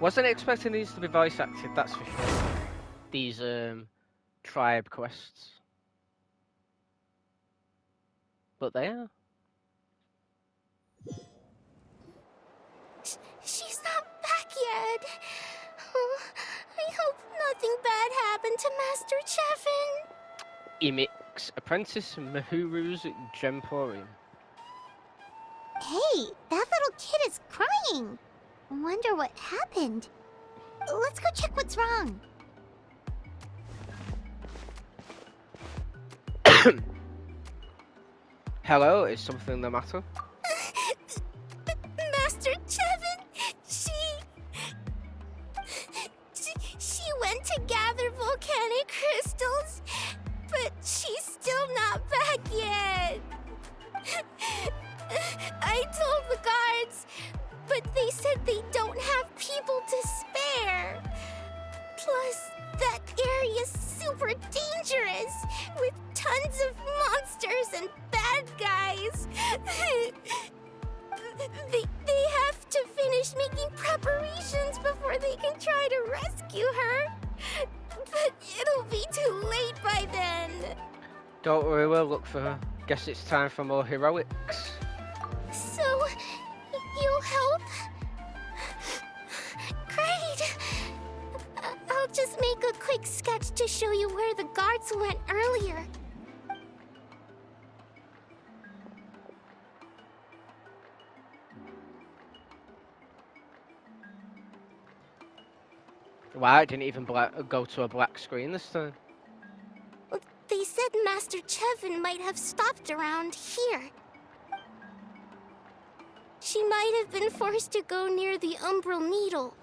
Wasn't expecting these to be voice acted, that's for sure. These tribe quests. But they are. She's not back yet. Oh, I hope nothing bad happened to Master Chevin. Imix, Apprentice Mahuru's Gemporium. Hey, that little kid is crying. Wonder what happened. Let's go check what's wrong. Hello, is something the matter? Master Chevin, she went to gather volcanic crystals, but she's still not back yet. I told the guards, but they said they don't have people to spare. Plus, that area's super dangerous, with tons of monsters and bad guys. They have to finish making preparations before they can try to rescue her. But it'll be too late by then. Don't worry, we'll look for her. Guess it's time for more heroics. So, you'll help? Great! I'll just make a quick sketch to show you where the guards went earlier. Wow, it didn't even go to a black screen this time. Well, they said Master Chevin might have stopped around here. She might have been forced to go near the Umbral Needle.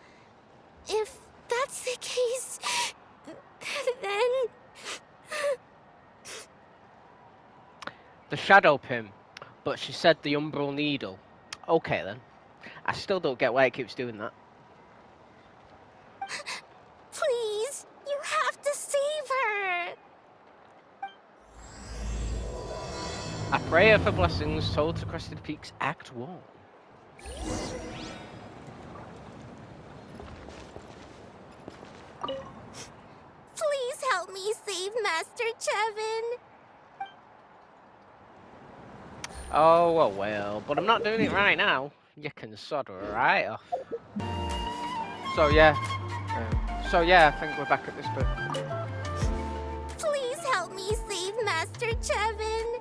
If that's the case, then... The Shadow Pin, but she said the Umbral Needle. Okay then. I still don't get why it keeps doing that. Please, you have to save her! A prayer for blessings told to Crested Peaks Act 1. Please help me save Master Chevin. Oh, well, but I'm not doing it right now. You can sod right off. So yeah, I think we're back at this bit. Please help me save Master Chevin.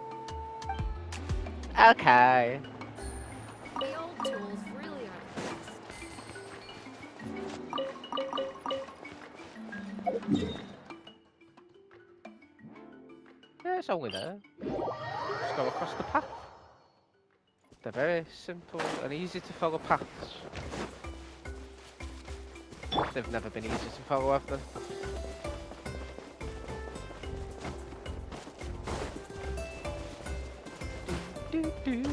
Okay. The old tools really are the best. Yeah, it's only there. Just go across the path. They're very simple and easy to follow paths. They've never been easy to follow, have they? Do, do, do.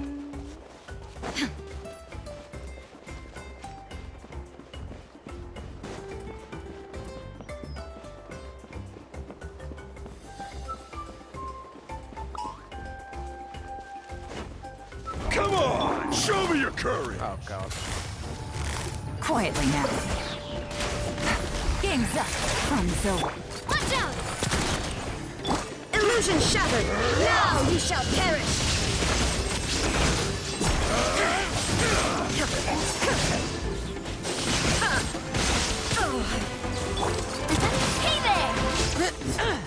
Come on, show me your courage. Oh god. Quietly now. Game's up from Zoe. Watch out! Illusion shattered. Now ye shall perish. Hey there!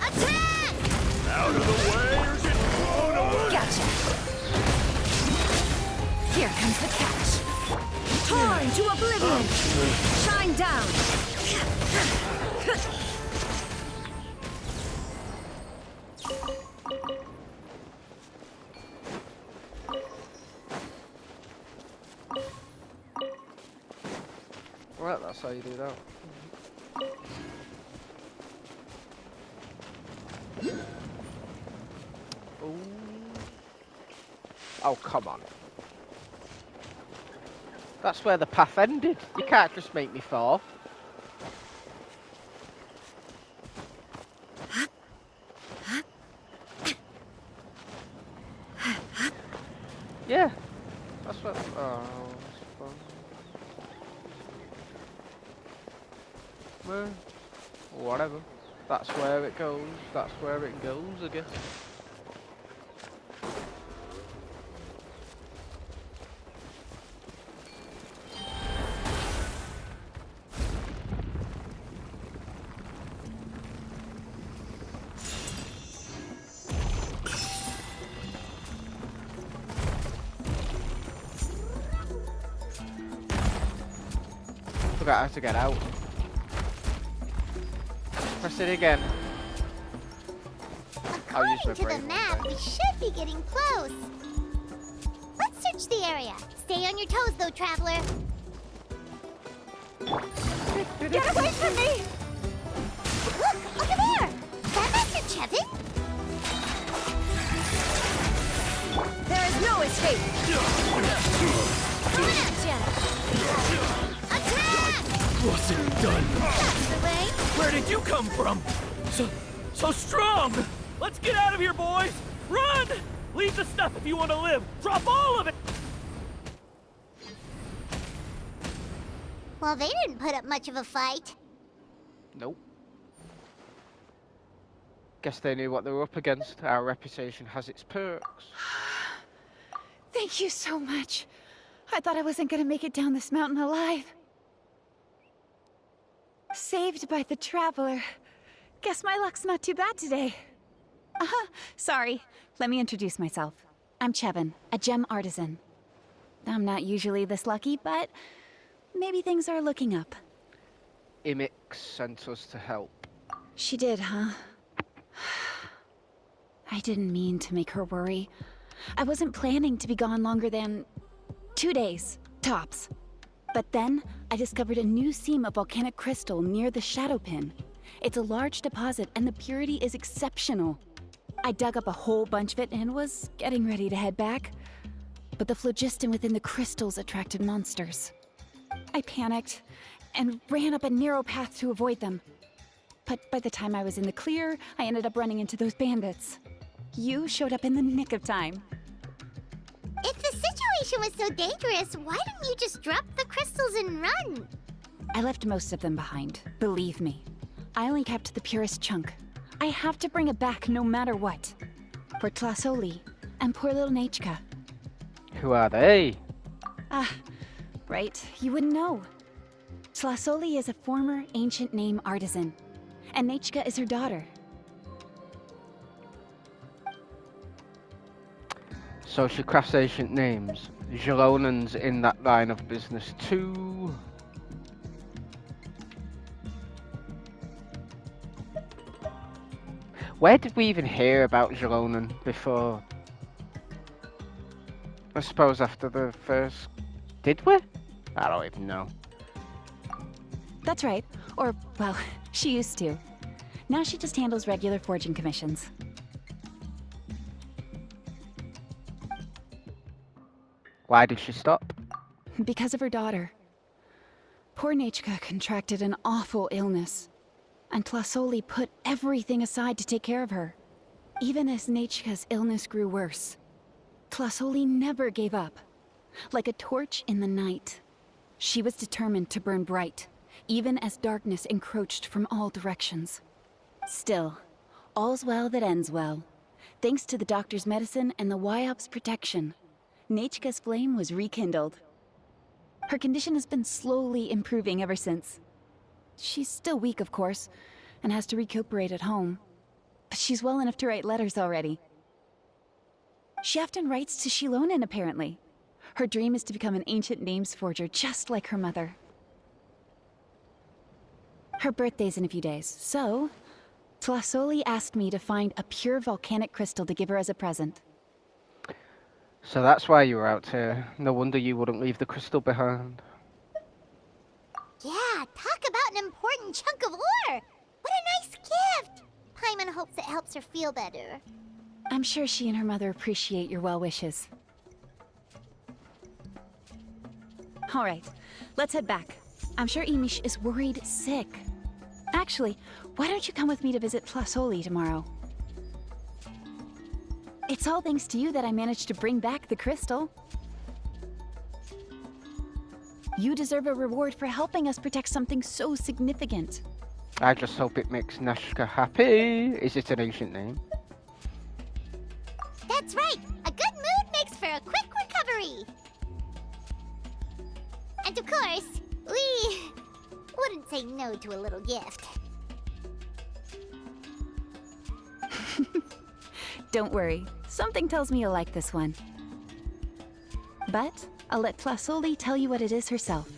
Attack! Out of the way or get blown away. Gotcha. Here comes the catch. Torn to oblivion. Shine down. Right, that's how you do that. Ooh. Oh, come on. That's where the path ended. You can't just make me fall. Yeah. That's what... Oh, Well, whatever. That's where it goes. That's where it goes, I guess. Forgot how to get out. Press it again. I'll use my According to the brain map, one we should be getting close. Let's search the area. Stay on your toes, though, traveler. Get away from me! Look, over there! That Master Chevin? There is no escape! Coming at ya! Attack! Wasn't done. That's the way. Where did you come from? So strong! Let's get out of here, boys! Run! Leave the stuff if you want to live! Drop all of it! Well, they didn't put up much of a fight. Nope. Guess they knew what they were up against. Our reputation has its perks. Thank you so much. I thought I wasn't gonna make it down this mountain alive. Saved by the Traveler. Guess my luck's not too bad today. Sorry. Let me introduce myself. I'm Chevin, a gem artisan. I'm not usually this lucky, but maybe things are looking up. Imix sent us to help. She did, huh? I didn't mean to make her worry. I wasn't planning to be gone longer than 2 days, tops. But then, I discovered a new seam of volcanic crystal near the Shadow Pin. It's a large deposit, and the purity is exceptional. I dug up a whole bunch of it and was getting ready to head back. But the phlogiston within the crystals attracted monsters. I panicked and ran up a narrow path to avoid them. But by the time I was in the clear, I ended up running into those bandits. You showed up in the nick of time. If the situation was so dangerous, why didn't you just drop the crystals and run? I left most of them behind, believe me. I only kept the purest chunk. I have to bring it back no matter what. For Tlasoli and poor little Nechka. Who are they? Right, you wouldn't know. Tlasoli is a former ancient name artisan, and Nechka is her daughter. So she crafts ancient names. Xilonen's in that line of business too. Where did we even hear about Xilonen before? I suppose after the first... Did we? I don't even know. That's right. Or, well, she used to. Now she just handles regular forging commissions. Why did she stop? Because of her daughter. Poor Nechka contracted an awful illness, and Tlasoli put everything aside to take care of her. Even as Nechka's illness grew worse, Tlasoli never gave up. Like a torch in the night, she was determined to burn bright, even as darkness encroached from all directions. Still, all's well that ends well. Thanks to the doctor's medicine and the YOP's protection, Nechka's flame was rekindled. Her condition has been slowly improving ever since. She's still weak, of course, and has to recuperate at home. But she's well enough to write letters already. She often writes to Xilonen, apparently. Her dream is to become an ancient names forger, just like her mother. Her birthday's in a few days, so Tlasoli asked me to find a pure volcanic crystal to give her as a present. So that's why you were out here. No wonder you wouldn't leave the crystal behind. Yeah, talk about an important chunk of ore! What a nice gift! Paimon hopes it helps her feel better. I'm sure she and her mother appreciate your well wishes. All right, let's head back. I'm sure Imish is worried sick. Actually, why don't you come with me to visit Tlasoli tomorrow? It's all thanks to you that I managed to bring back the crystal. You deserve a reward for helping us protect something so significant. I just hope it makes Nashka happy. Is it an ancient name? That's right! A good mood makes for a quick recovery! And of course, we wouldn't say no to a little gift. Don't worry, something tells me you'll like this one. But I'll let Tlasoli tell you what it is herself.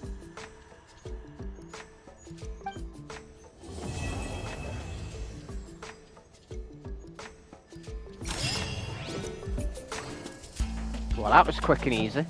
Well, that was quick and easy.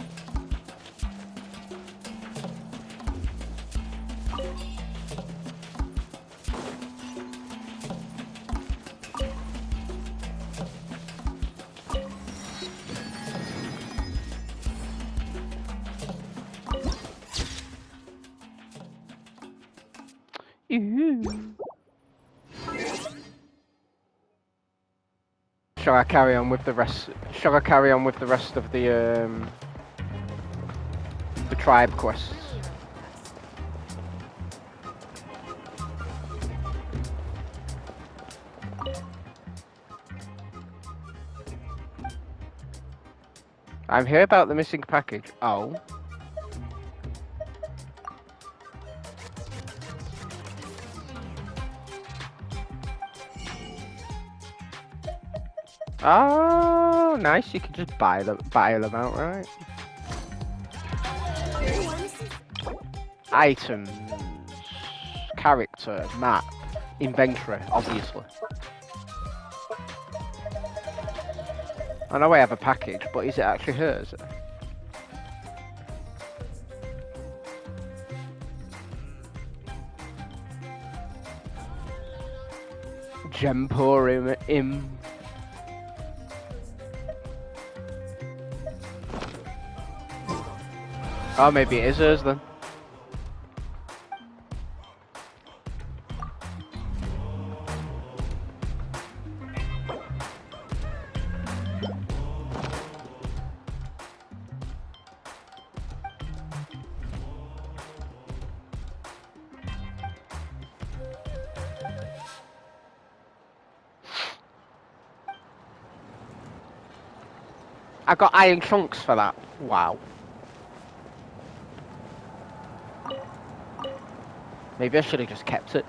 Ooh. Shall I carry on with the rest? Shall I carry on with the rest of the tribe quests? I'm here about the missing package. Oh. Oh, nice. You can just buy them outright. Items, character, map, inventory, obviously. I know I have a package, but is it actually hers? Gemporium im. Oh, maybe it is hers then. I got iron trunks for that. Wow. Maybe I should have just kept it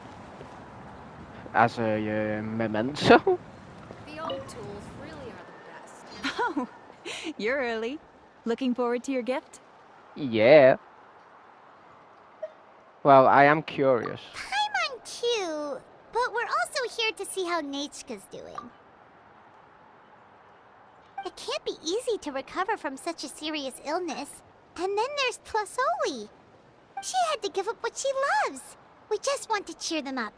as a memento. The old tools really are the best. Oh, you're early. Looking forward to your gift? Yeah. Well, I am curious. Paimon too, but we're also here to see how Nechka's doing. It can't be easy to recover from such a serious illness. And then there's Tlasoli. She had to give up what she loves. We just want to cheer them up.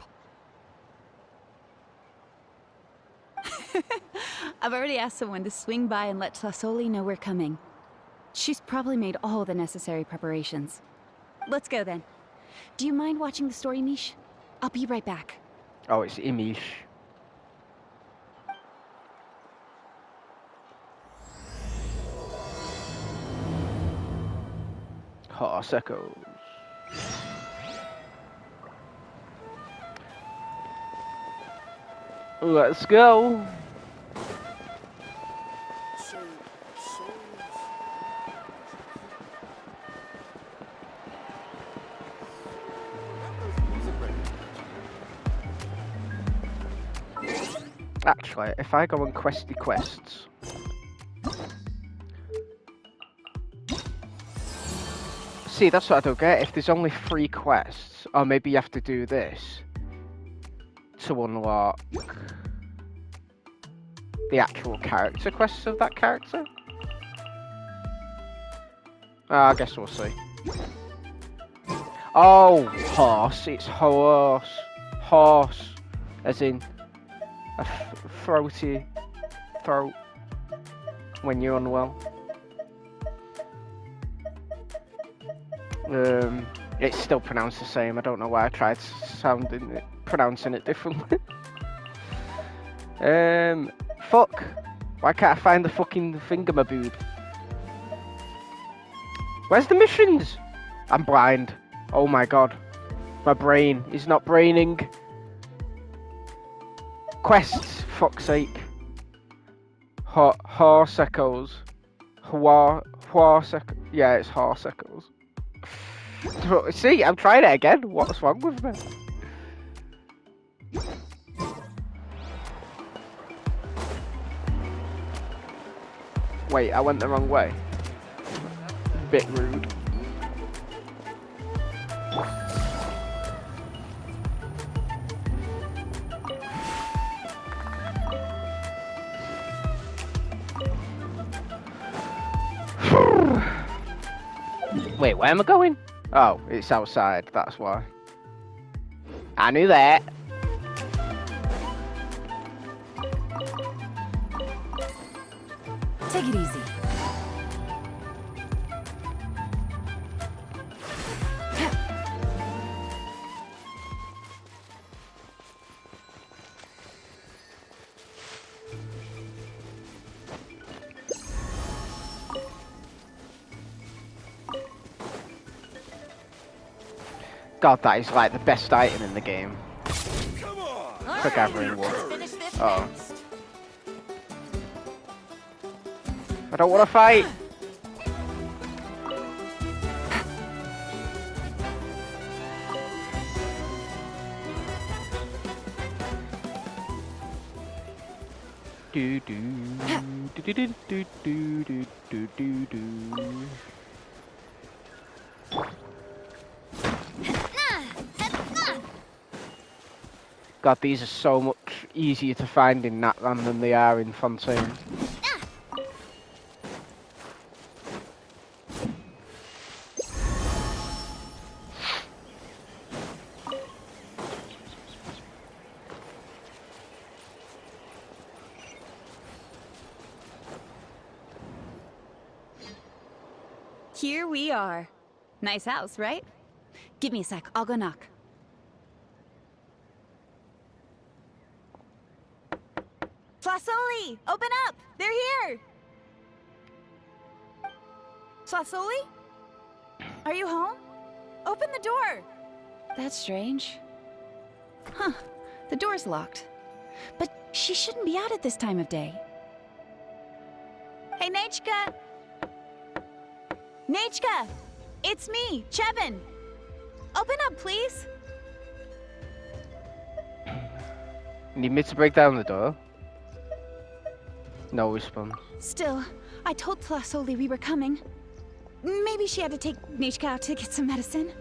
I've already asked someone to swing by and let Tlasoli know we're coming. She's probably made all the necessary preparations. Let's go then. Do you mind watching the story, Mish? I'll be right back. Oh, it's Imish. Horse echoes. Let's go. Actually, if I go on questy quests. See, that's what I don't get. If there's only 3 quests, or maybe you have to do this to unlock the actual character quests of that character. I guess we'll see. Oh, horse. It's horse. Horse. As in a throaty throat when you're unwell. It's still pronounced the same. I don't know why I tried pronouncing it differently. Fuck. Why can't I find the fucking thingamaboob? Where's the missions? I'm blind. Oh my god. My brain is not braining. Quests, fuck's sake. Horse echoes. Yeah, it's horse echoes. See, I'm trying it again. What's wrong with me? Wait, I went the wrong way. Bit rude. Wait, where am I going? Oh, it's outside, that's why. I knew that. Take it easy. God, that is like the best item in the game. Come on! For gathering wood. Finish this Oh. fast. I don't want to fight. Do do do do do do do do do do. God, these are so much easier to find in Natlan than they are in Fontaine. Here we are. Nice house, right? Give me a sec, I'll go knock. Flasoli! Open up! They're here! Flasoli? Are you home? Open the door! That's strange. Huh, the door's locked. But she shouldn't be out at this time of day. Hey, Nechka! Nechka! It's me, Chevin! Open up, please! Need me to break down the door? No response. Still, I told Flasoli we were coming. Maybe she had to take Nechka out to get some medicine.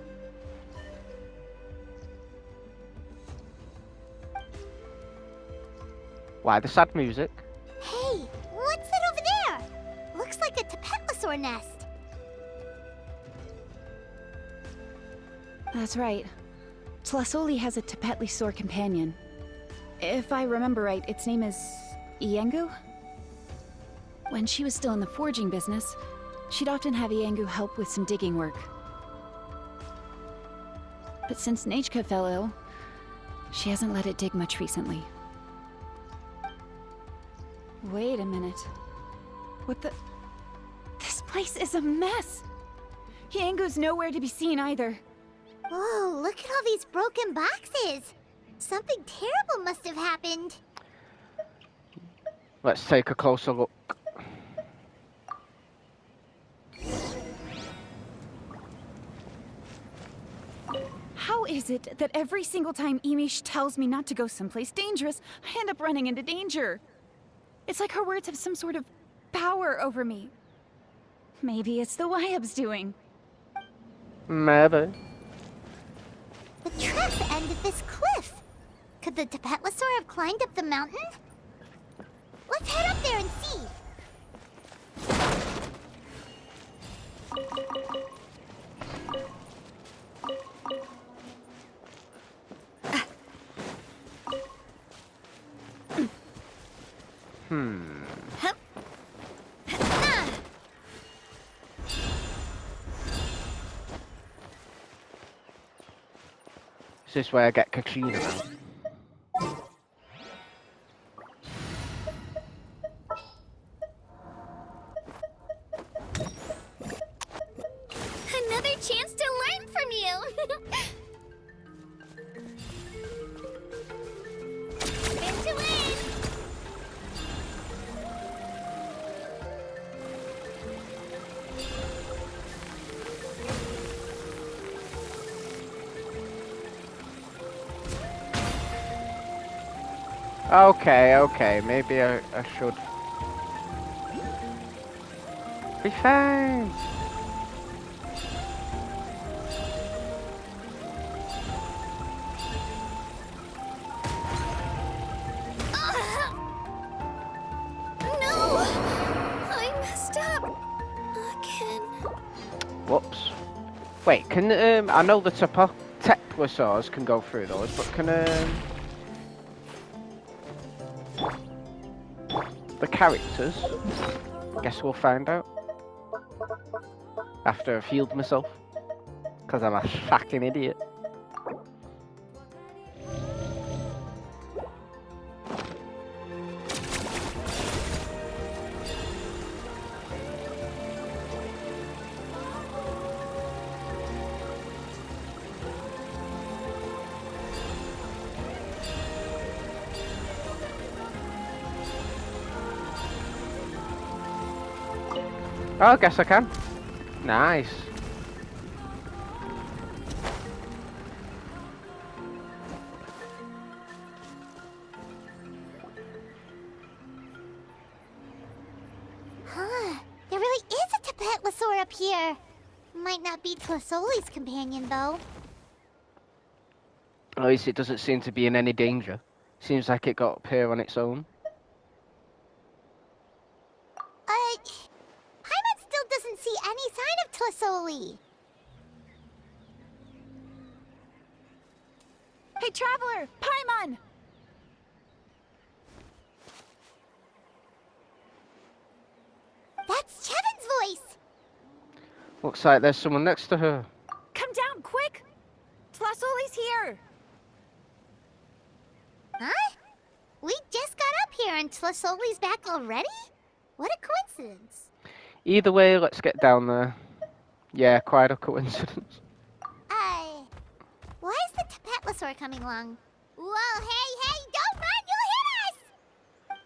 Why the sad music? Hey, what's that over there? Looks like a Tapetlosaur nest. That's right. Flasoli has a Tapetlosaur companion. If I remember right, its name is Iengu? When she was still in the forging business, she'd often have Iengu help with some digging work. But since Nechka fell ill, she hasn't let it dig much recently. Wait a minute. What the... This place is a mess! Iengu's nowhere to be seen either. Whoa, look at all these broken boxes. Something terrible must have happened. Let's take a closer look. How is it that every single time Emish tells me not to go someplace dangerous, I end up running into danger? It's like her words have some sort of power over me. Maybe it's the Wyab's doing. Maybe. The tracks end at this cliff. Could the Tapetlosaur have climbed up the mountain? Let's head up there and see. Is this where I get Katrina now? Another chance to Spin to win! Okay, maybe I should be fine. No! I messed up. Again. Whoops. Wait, can I know the Teplasaurs can go through those, but can the characters? Guess we'll find out after I've healed myself, because I'm a fucking idiot. Oh, I guess I can. Nice. Huh. There really is a Tapetlasaur up here. Might not be Tlasoli's companion, though. At least it doesn't seem to be in any danger. Seems like it got up here on its own. Paimon still doesn't see any sign of Tlasoli. Hey, Traveler! Paimon! That's Chevin's voice! Looks like there's someone next to her. Come down, quick! Tlasoli's here! Huh? We just got up here and Tlasoli's back already? What a coincidence. Either way, let's get down there. Yeah, quite a coincidence. Why is the Tapetlasaur coming along? Whoa, hey, don't run, you'll hit us!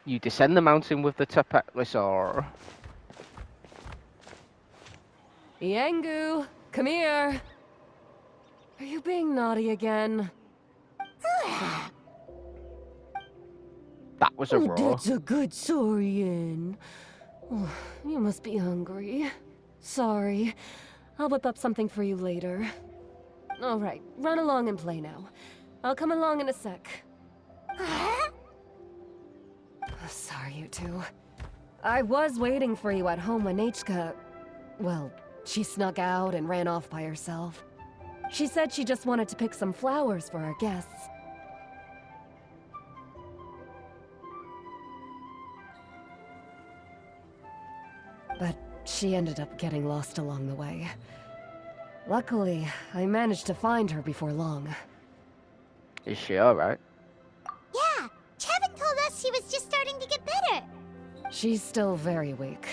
You descend the mountain with the Tapetlasaur. Yangu, come here. Are you being naughty again? That was a roar. That's a good Saurian. Oh, you must be hungry. Sorry. I'll whip up something for you later. All right, run along and play now. I'll come along in a sec. Sorry, you two. I was waiting for you at home when Hka... Well, she snuck out and ran off by herself. She said she just wanted to pick some flowers for our guests. But she ended up getting lost along the way. Luckily, I managed to find her before long. Is she alright? Yeah, Chevin told us she was just starting to get better. She's still very weak.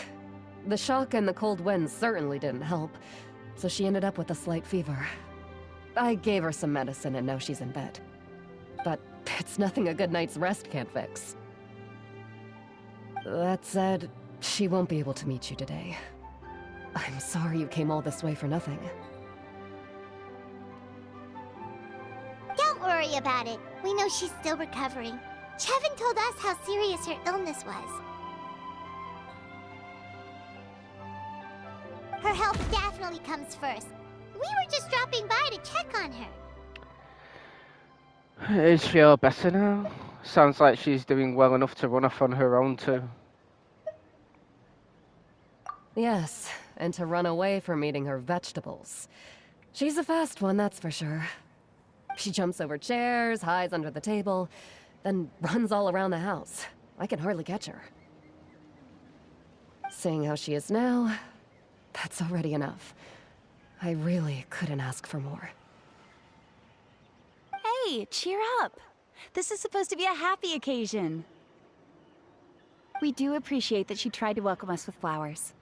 The shock and the cold winds certainly didn't help, so she ended up with a slight fever. I gave her some medicine and now she's in bed. But it's nothing a good night's rest can't fix. That said, she won't be able to meet you today. I'm sorry you came all this way for nothing. Don't worry about it. We know she's still recovering. Chevin told us how serious her illness was. Her health definitely comes first. We were just dropping by to check on her. Is she all better now? Sounds like she's doing well enough to run off on her own too. Yes, and to run away from eating her vegetables. She's a fast one, that's for sure. She jumps over chairs, hides under the table, then runs all around the house. I can hardly catch her. Seeing how she is now, that's already enough. I really couldn't ask for more. Hey, cheer up! This is supposed to be a happy occasion. We do appreciate that she tried to welcome us with flowers.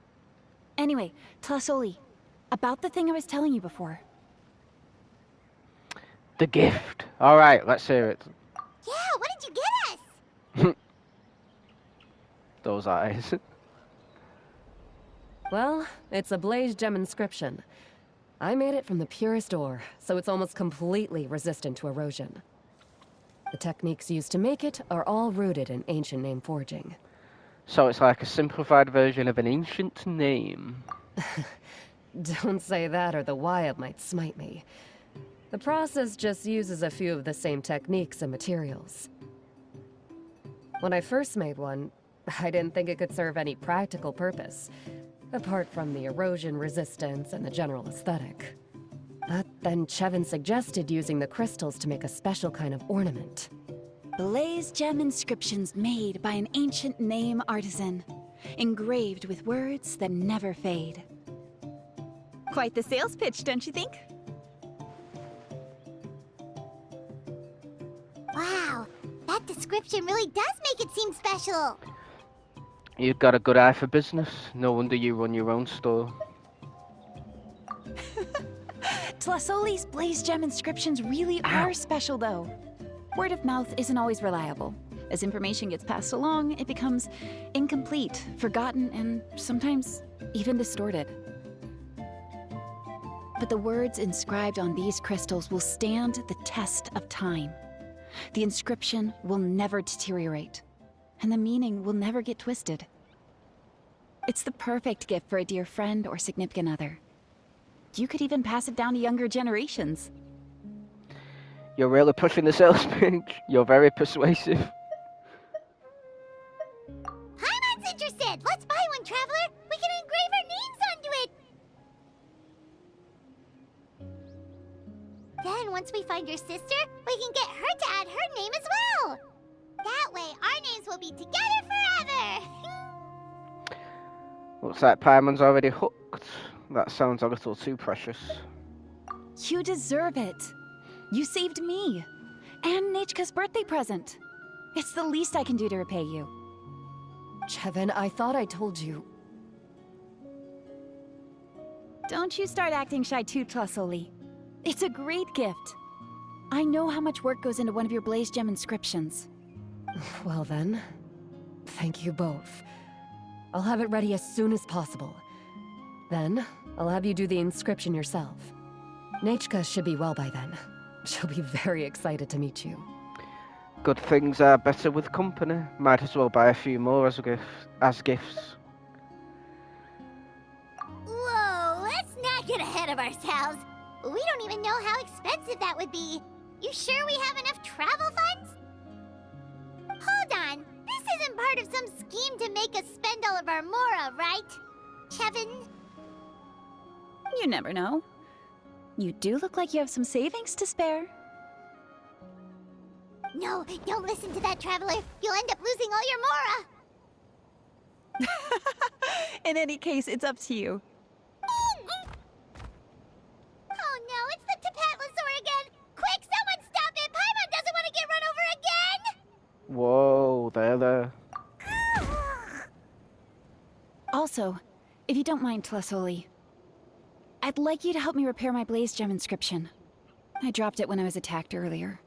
Anyway, Tlasoli, About the thing I was telling you before. The gift. Alright, let's hear it. Yeah, what did you get us? Those eyes. Well, it's a blaze gem inscription. I made it from the purest ore, so it's almost completely resistant to erosion. The techniques used to make it are all rooted in ancient name forging. So it's like a simplified version of an ancient name. Don't say that or the Wyatt might smite me. The process just uses a few of the same techniques and materials. When I first made one, I didn't think it could serve any practical purpose, apart from the erosion resistance and the general aesthetic. But then Chevin suggested using the crystals to make a special kind of ornament. Blaze gem inscriptions made by an ancient name artisan, engraved with words that never fade. Quite the sales pitch, don't you think? Wow, that description really does make it seem special. You've got a good eye for business. No wonder you run your own store. Tlasoli's blaze gem inscriptions really are special, though. Word of mouth isn't always reliable. As information gets passed along, it becomes incomplete, forgotten, and sometimes even distorted. But the words inscribed on these crystals will stand the test of time. The inscription will never deteriorate, and the meaning will never get twisted. It's the perfect gift for a dear friend or significant other. You could even pass it down to younger generations. You're really pushing the sales pitch. You're very persuasive. Paimon's interested. Let's buy one, Traveler. We can engrave our names onto it. Then, once we find your sister, we can get her to add her name as well. That way, our names will be together forever. Looks like Paimon's already hooked. That sounds a little too precious. You deserve it. You saved me. And Nechka's birthday present. It's the least I can do to repay you. Chevin, I thought I told you. Don't you start acting shy too, Tlasoli. It's a great gift. I know how much work goes into one of your blaze gem inscriptions. Well then, thank you both. I'll have it ready as soon as possible. Then, I'll have you do the inscription yourself. Nechka should be well by then. She'll be very excited to meet you. Good things are better with company. Might as well buy a few more as gifts. Whoa, let's not get ahead of ourselves. We don't even know how expensive that would be. You sure we have enough travel funds? Hold on. This isn't part of some scheme to make us spend all of our mora, right? Chevin? You never know. You do look like you have some savings to spare. No, don't listen to that, Traveler. You'll end up losing all your mora. In any case, it's up to you. Oh no, it's the Tapatlosaur again! Quick, someone stop it! Paimon doesn't want to get run over again! Whoa, there. Also, if you don't mind, Tlasoli, I'd like you to help me repair my blaze gem inscription. I dropped it when I was attacked earlier.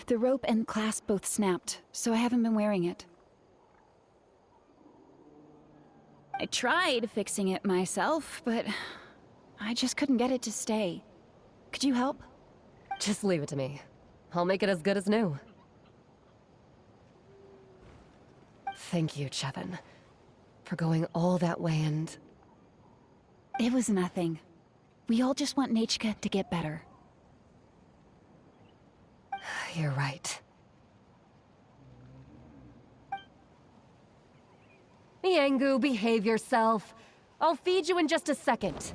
The rope and clasp both snapped, so I haven't been wearing it. I tried fixing it myself, but I just couldn't get it to stay. Could you help? Just leave it to me. I'll make it as good as new. Thank you, Chevin, for going all that way and... It was nothing. We all just want Nechka to get better. You're right. Miangu, behave yourself. I'll feed you in just a second.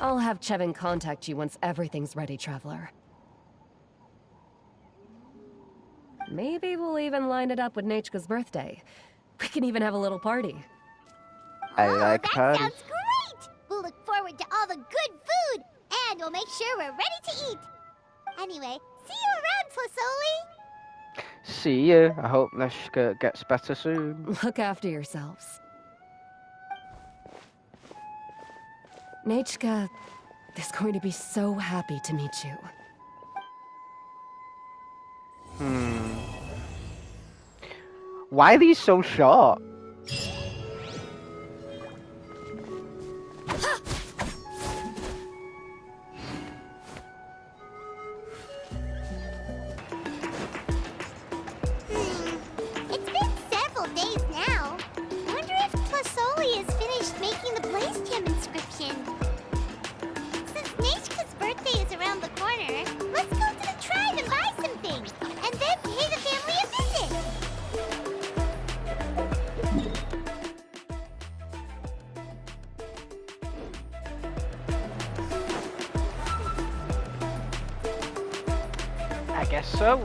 I'll have Chevin contact you once everything's ready, Traveler. Maybe we'll even line it up with Nechka's birthday. We can even have a little party. I like that parties. sounds great! We'll look forward to all the good food, and we'll make sure we're ready to eat. Anyway, see you around, Tlasoli! See ya. I hope Neshka gets better soon. Look after yourselves. Nechka is going to be so happy to meet you. Why are these so short? It's been several days now. I wonder if Tlasoli has finished making the Blaze Gem inscription. Since Nechka's birthday is around the corner, let's go to the tribe and buy some things, and then pay the family a visit. I guess so.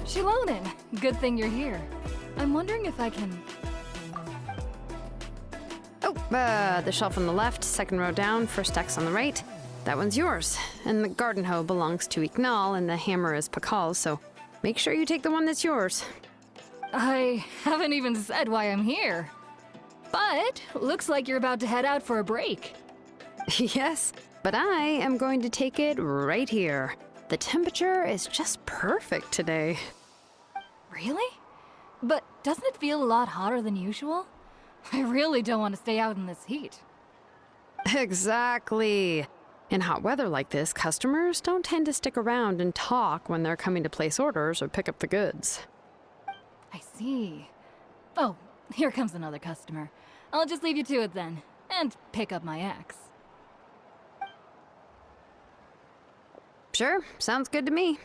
Xilonen, good thing you're here. I'm wondering if I can... Oh, the shelf on the left, second row down, first X on the right. That one's yours. And the garden hoe belongs to Ignal, and the hammer is Pakal's, so make sure you take the one that's yours. I haven't even said why I'm here. But looks like you're about to head out for a break. Yes, but I am going to take it right here. The temperature is just perfect today. Really? But doesn't it feel a lot hotter than usual? I really don't want to stay out in this heat. Exactly. In hot weather like this, customers don't tend to stick around and talk when they're coming to place orders or pick up the goods. I see. Oh, here comes another customer. I'll just leave you to it then, and pick up my axe. Sure, sounds good to me.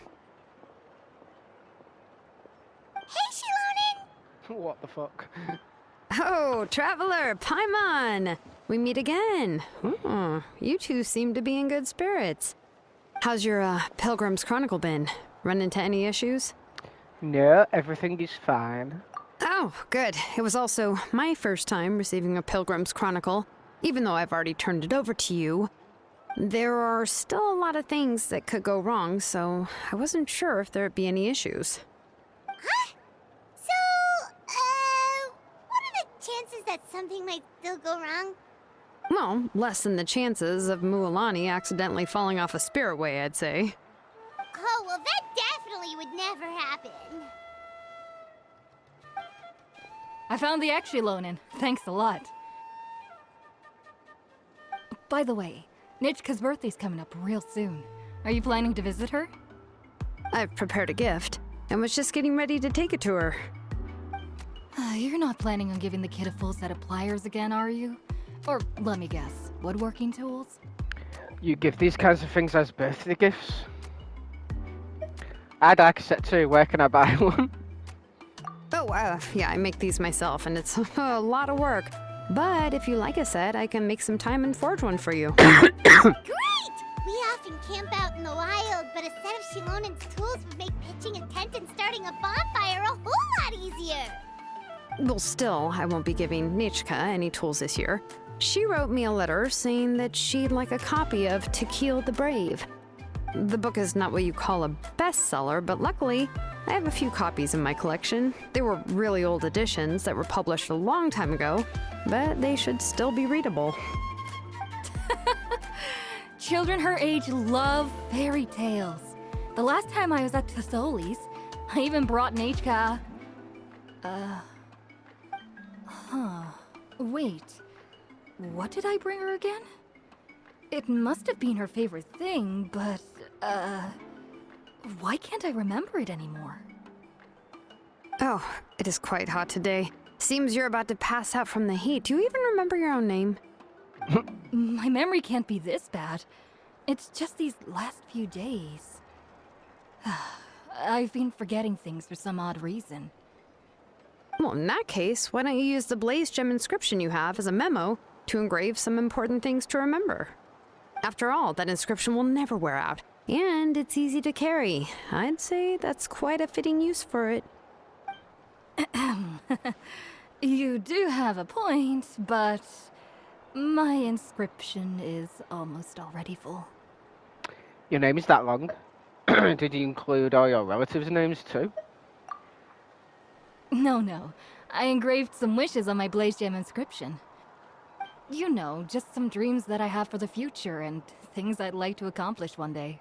Hey, Xilonen! What the fuck? Oh, Traveler, Paimon! We meet again. You two seem to be in good spirits. How's your Pilgrim's Chronicle been? Run into any issues? No, everything is fine. Oh, good. It was also my first time receiving a Pilgrim's Chronicle, even though I've already turned it over to you. There are still a lot of things that could go wrong, so I wasn't sure if there'd be any issues. Huh? So, what are the chances that something might still go wrong? Well, less than the chances of Mualani accidentally falling off a spirit way, I'd say. Oh, well, that definitely would never happen. I found the axe, Xilonen. Thanks a lot. By the way, Nechka's birthday's coming up real soon. Are you planning to visit her? I've prepared a gift, and was just getting ready to take it to her. You're not planning on giving the kid a full set of pliers again, are you? Or, let me guess, woodworking tools? You give these kinds of things as birthday gifts? I'd like a set too. Where can I buy one? Oh, yeah, I make these myself, and it's a lot of work. But if you like a set, I can make some time and forge one for you. Great! We often camp out in the wild, but a set of Xilonen's tools would make pitching a tent and starting a bonfire a whole lot easier. Well, still, I won't be giving Nechka any tools this year. She wrote me a letter saying that she'd like a copy of To Kill the Brave. The book is not what you call a bestseller, but luckily, I have a few copies in my collection. They were really old editions that were published a long time ago, but they should still be readable. Children her age love fairy tales. The last time I was at Tasoli's, I even brought Nechka... Wait. What did I bring her again? It must have been her favorite thing, but, why can't I remember it anymore? Oh, it is quite hot today. Seems you're about to pass out from the heat. Do you even remember your own name? My memory can't be this bad. It's just these last few days. I've been forgetting things for some odd reason. Well, in that case, why don't you use the Blaze Gem inscription you have as a memo to engrave some important things to remember? After all, that inscription will never wear out, and it's easy to carry. I'd say that's quite a fitting use for it. You do have a point, but My inscription is almost already full. Your name is that long? Did you include all your relatives' names too? No. I engraved some wishes on my Blaze Gem inscription. You know, just some dreams that I have for the future and things I'd like to accomplish one day.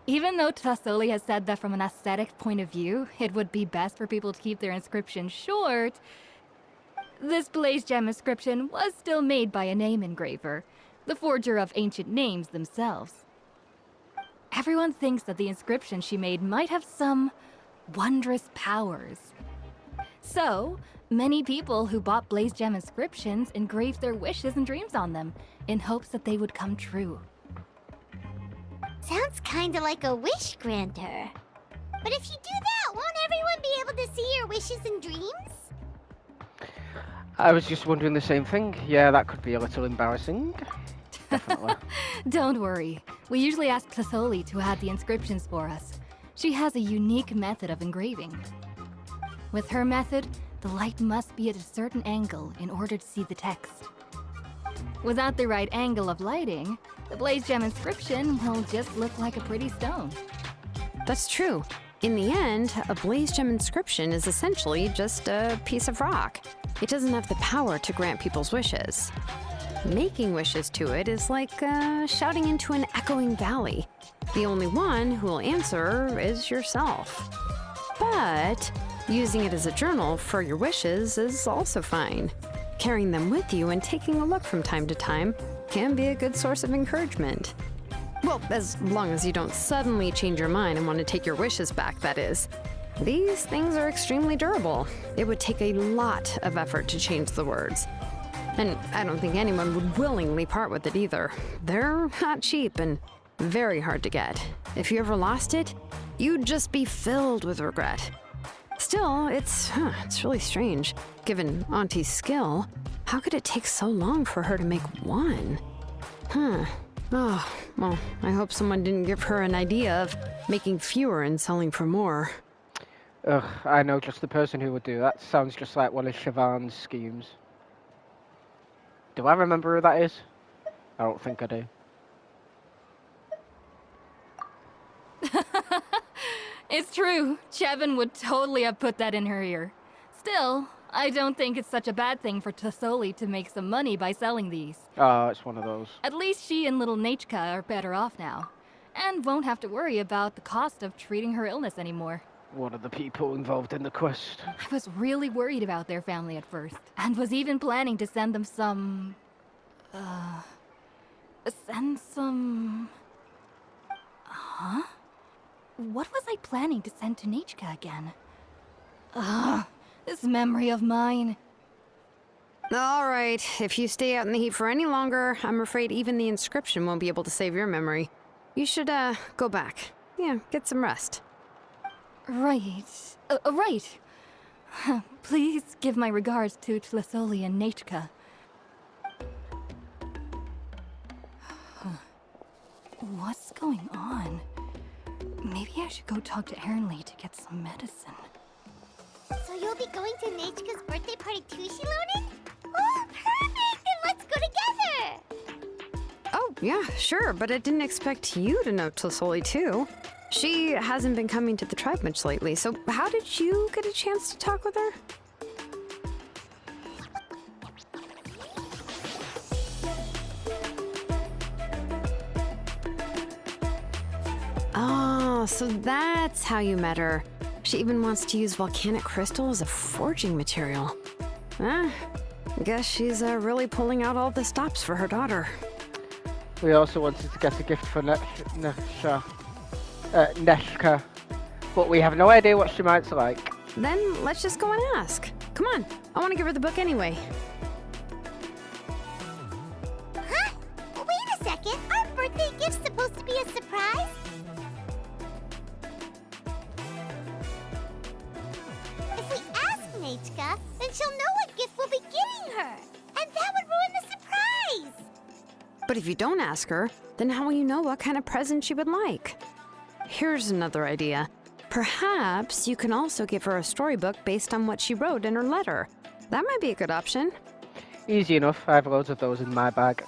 Even though Tassoli has said that from an aesthetic point of view, it would be best for people to keep their inscription short, this Blaze Gem inscription was still made by a name engraver, the forger of ancient names themselves. Everyone thinks that the inscription she made might have some wondrous powers. So, many people who bought Blaze Gem inscriptions engraved their wishes and dreams on them, in hopes that they would come true. Sounds kinda like a wish granter. But if you do that, won't everyone be able to see your wishes and dreams? I was just wondering the same thing. Yeah, that could be a little embarrassing. Definitely. Don't worry. We usually ask Tassoli to add the inscriptions for us. She has a unique method of engraving. With her method, the light must be at a certain angle in order to see the text. Without the right angle of lighting, the Blaze Gem inscription will just look like a pretty stone. That's true. In the end, a Blaze Gem inscription is essentially just a piece of rock. It doesn't have the power to grant people's wishes. Making wishes to it is like shouting into an echoing valley. The only one who will answer is yourself. But using it as a journal for your wishes is also fine. Carrying them with you and taking a look from time to time can be a good source of encouragement. Well, as long as you don't suddenly change your mind and want to take your wishes back, that is. These things are extremely durable. It would take a lot of effort to change the words. And I don't think anyone would willingly part with it either. They're not cheap and very hard to get. If you ever lost it, you'd just be filled with regret. Still, it's really strange. Given Auntie's skill, how could it take so long for her to make one? Oh, well, I hope someone didn't give her an idea of making fewer and selling for more. Ugh, I know just the person who would do that. Sounds just like one of Siobhan's schemes. Do I remember who that is? I don't think I do. It's true. Chevin would totally have put that in her ear. Still, I don't think it's such a bad thing for Tassoli to make some money by selling these. Oh, it's one of those. At least she and little Nachka are better off now, and won't have to worry about the cost of treating her illness anymore. One of the people involved in the quest. I was really worried about their family at first, and was even planning to send them some... Huh? What was I planning to send to Nachka again? This memory of mine. All right, if you stay out in the heat for any longer, I'm afraid even the inscription won't be able to save your memory. You should, go back. Yeah, get some rest. Right. Right. Please give my regards to Tassoli and Nachka. What's going on? Maybe I should go talk to Ernly to get some medicine. So you'll be going to Nachka's birthday party too, Xilonen? Oh, perfect! Then let's go together! Oh, yeah, sure, but I didn't expect you to know Tassoli too. She hasn't been coming to the tribe much lately, so how did you get a chance to talk with her? Oh, so that's how you met her. She even wants to use volcanic crystal as a forging material. Guess she's really pulling out all the stops for her daughter. We also wanted to get a gift for Neshka, but we have no idea what she might like. Then let's just go and ask. Come on, I want to give her the book anyway. Huh? Wait a second, aren't birthday gifts supposed to be a surprise? If we ask Nachka, then she'll know what gift we'll be getting her, and that would ruin the surprise! But if you don't ask her, then how will you know what kind of present she would like? Here's another idea. Perhaps you can also give her a storybook based on what she wrote in her letter. That might be a good option. Easy enough. I have loads of those in my bag.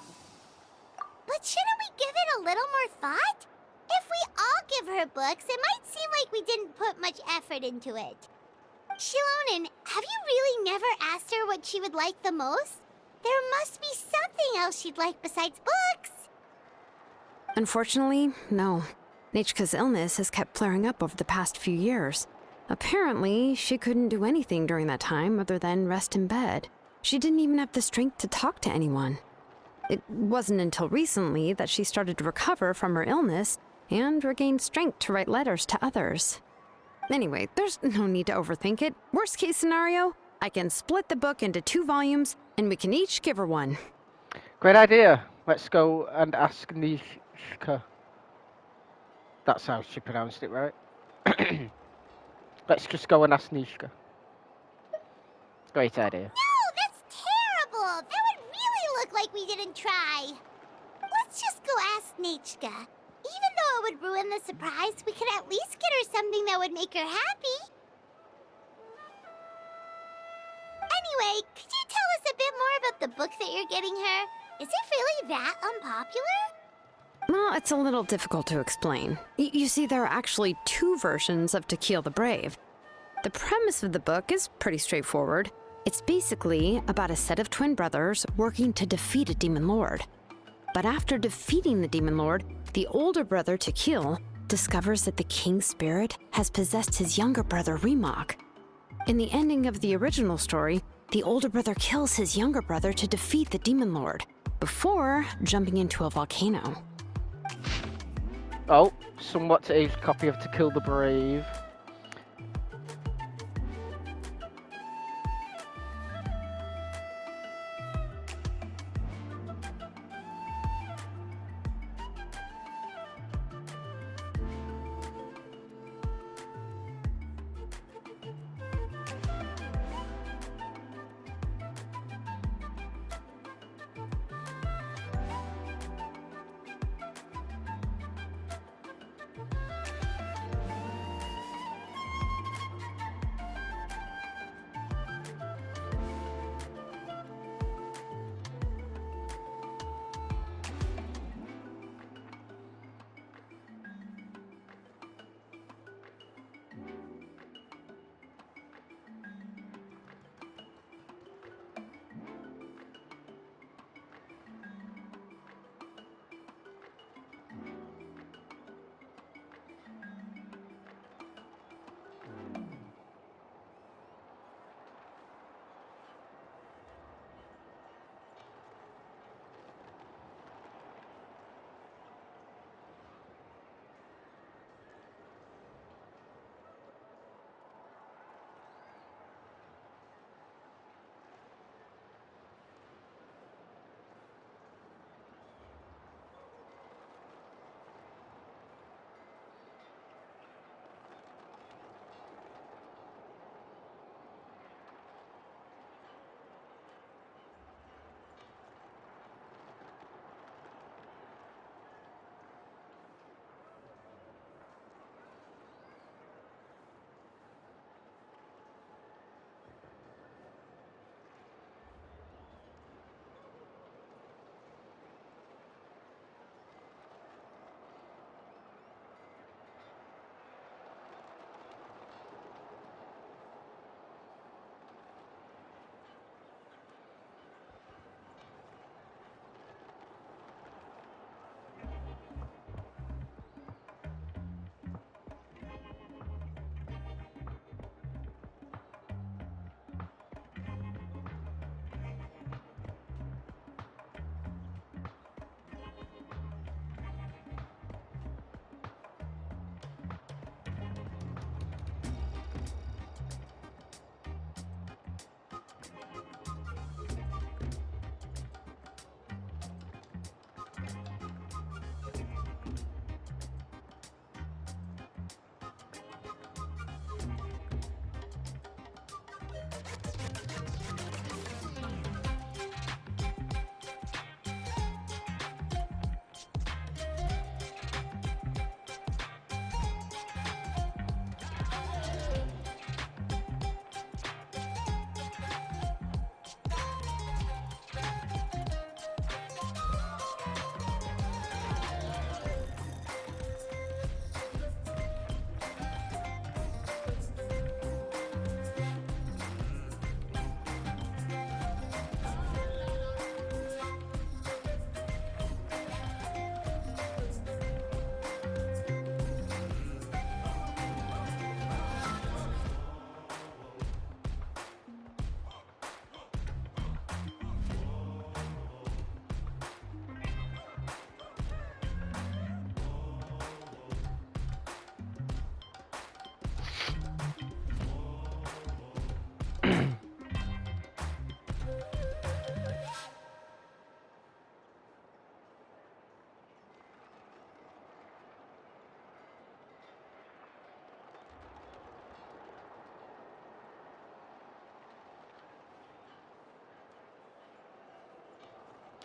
But shouldn't we give it a little more thought? If we all give her books, it might seem like we didn't put much effort into it. Xilonen, have you really never asked her what she would like the most? There must be something else she'd like besides books. Unfortunately, no. Nichka's illness has kept flaring up over the past few years. Apparently, she couldn't do anything during that time other than rest in bed. She didn't even have the strength to talk to anyone. It wasn't until recently that she started to recover from her illness and regained strength to write letters to others. Anyway, there's no need to overthink it. Worst case scenario, I can split the book into 2 volumes and we can each give her one. Great idea. Let's go and ask Nishka. That's how she pronounced it, right? Let's just go and ask Nishka. Great idea. No, that's terrible. That would really look like we didn't try. Let's just go ask Nichka. Even though it would ruin the surprise, we could at least get her something that would make her happy. Anyway, could you tell us a bit more about the book that you're getting her? Is it really that unpopular? Well, it's a little difficult to explain. You see, there are actually 2 versions of To Kill the Brave. The premise of the book is pretty straightforward. It's basically about a set of twin brothers working to defeat a demon lord. But after defeating the demon lord, the older brother, To Kill, discovers that the king's spirit has possessed his younger brother, Remok. In the ending of the original story, the older brother kills his younger brother to defeat the demon lord, before jumping into a volcano. Oh, somewhat to aged copy of To Kill the Brave.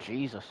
Jesus.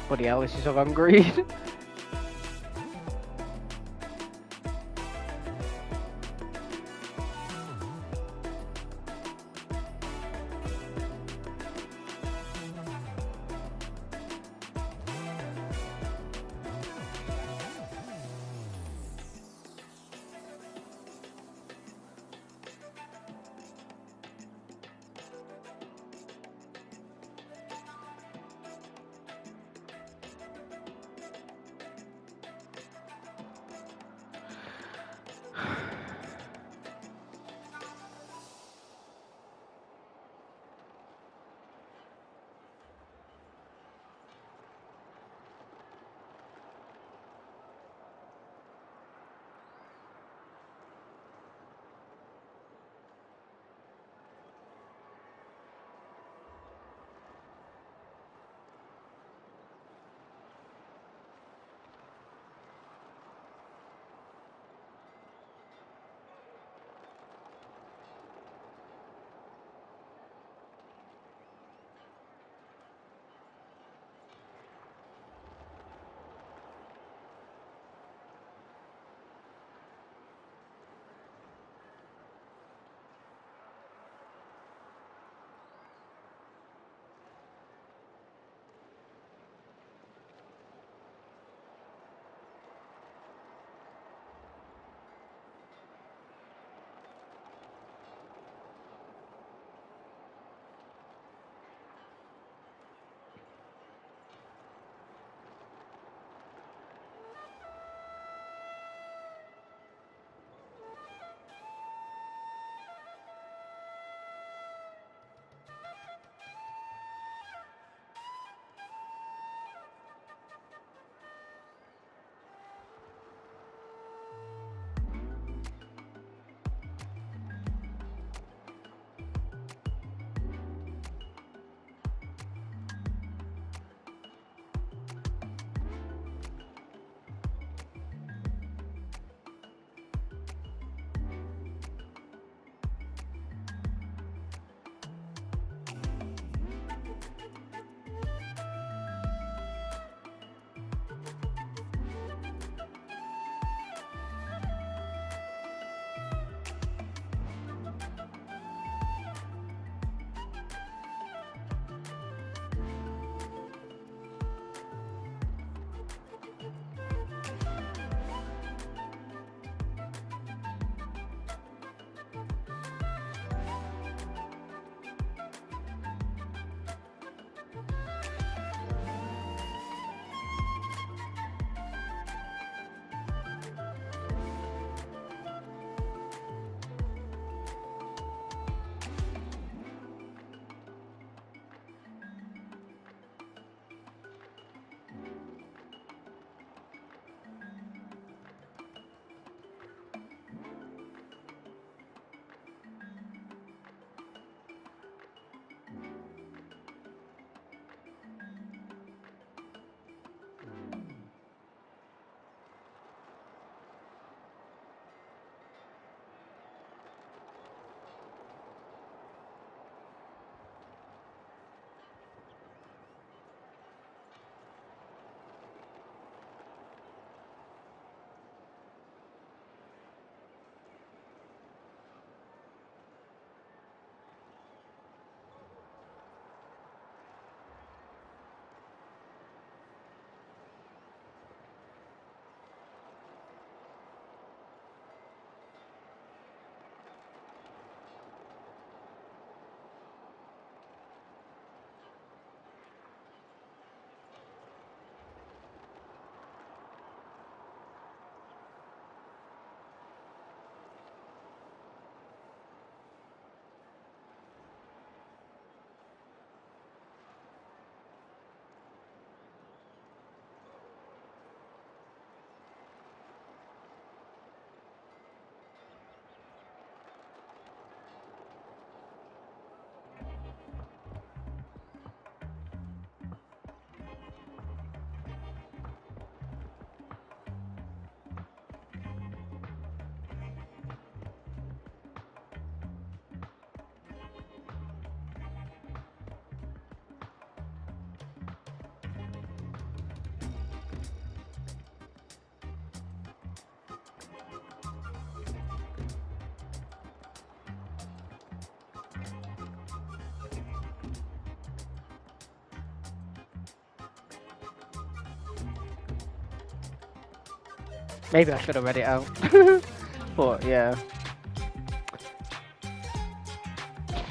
Bloody hell, this is a long read. Maybe I should have read it out. But yeah.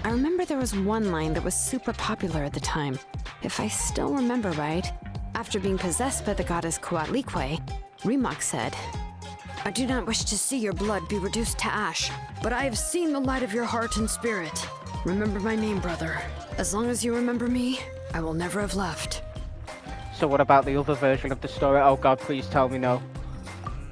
I remember there was one line that was super popular at the time. If I still remember right, after being possessed by the goddess Coatlicue, Rimac said, "I do not wish to see your blood be reduced to ash, but I have seen the light of your heart and spirit. Remember my name, brother. As long as you remember me, I will never have left." So what about the other version of the story? Oh god, please tell me no.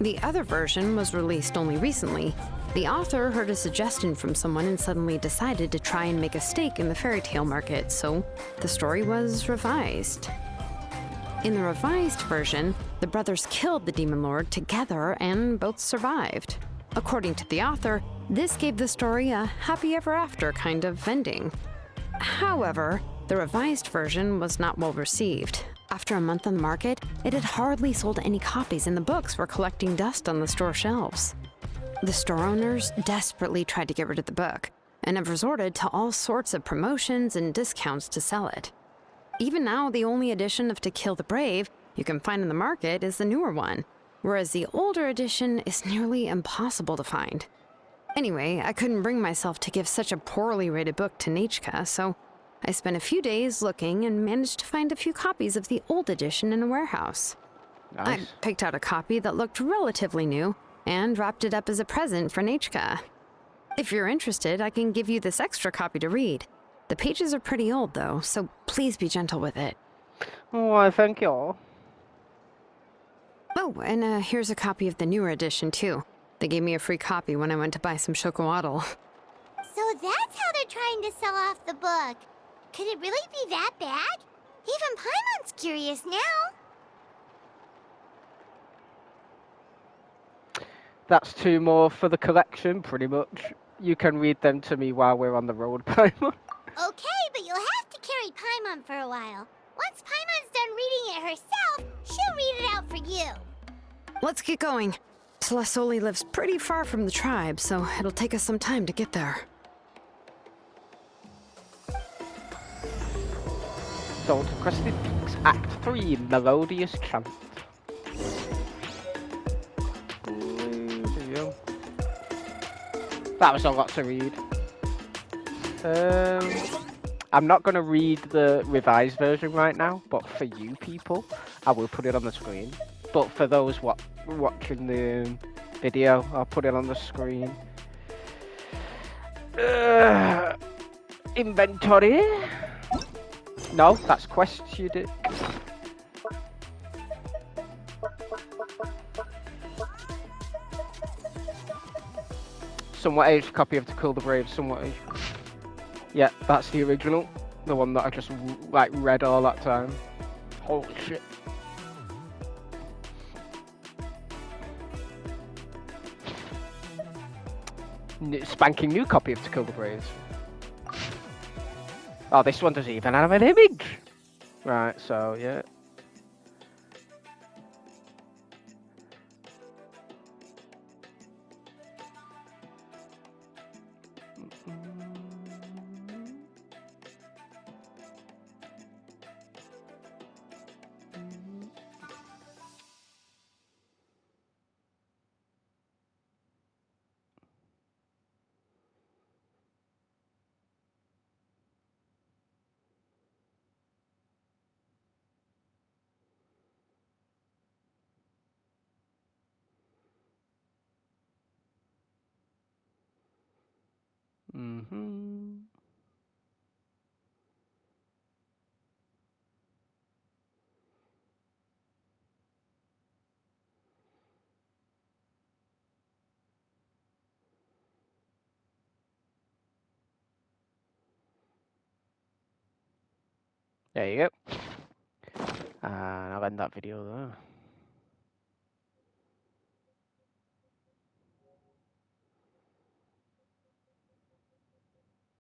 The other version was released only recently. The author heard a suggestion from someone and suddenly decided to try and make a stake in the fairy tale market, so the story was revised. In the revised version, the brothers killed the demon lord together and both survived. According to the author, this gave the story a happy ever after kind of ending. However, the revised version was not well received. After a month on the market, it had hardly sold any copies and the books were collecting dust on the store shelves. The store owners desperately tried to get rid of the book and have resorted to all sorts of promotions and discounts to sell it. Even now, the only edition of To Kill the Brave you can find in the market is the newer one, whereas the older edition is nearly impossible to find. Anyway, I couldn't bring myself to give such a poorly rated book to Nechka, so I spent a few days looking and managed to find a few copies of the old edition in a warehouse. Nice. I picked out a copy that looked relatively new and wrapped it up as a present for Nechka. If you're interested, I can give you this extra copy to read. The pages are pretty old, though, so please be gentle with it. Oh, I thank you. Oh, and here's a copy of the newer edition, too. They gave me a free copy when I went to buy some chocowaddle. So that's how they're trying to sell off the book. Could it really be that bad? Even Paimon's curious now. That's 2 more for the collection, pretty much. You can read them to me while we're on the road, Paimon. Okay, but you'll have to carry Paimon for a while. Once Paimon's done reading it herself, she'll read it out for you. Let's get going. Tlasoli lives pretty far from the tribe, so it'll take us some time to get there. Soul to Crested Peaks, Act 3, Melodious Chant. That was a lot to read. I'm not going to read the revised version right now, but for you people, I will put it on the screen. But for those watching the video, I'll put it on the screen. Inventory? No, that's quests you did. Somewhat aged copy of To Kill the Brave, somewhat aged. Yeah, that's the original. The one that I just like read all that time. Holy shit. Spanking new copy of To Kill the Brave. Oh, this one doesn't even have an image. Right, so yeah. There you go. And I'll end that video there.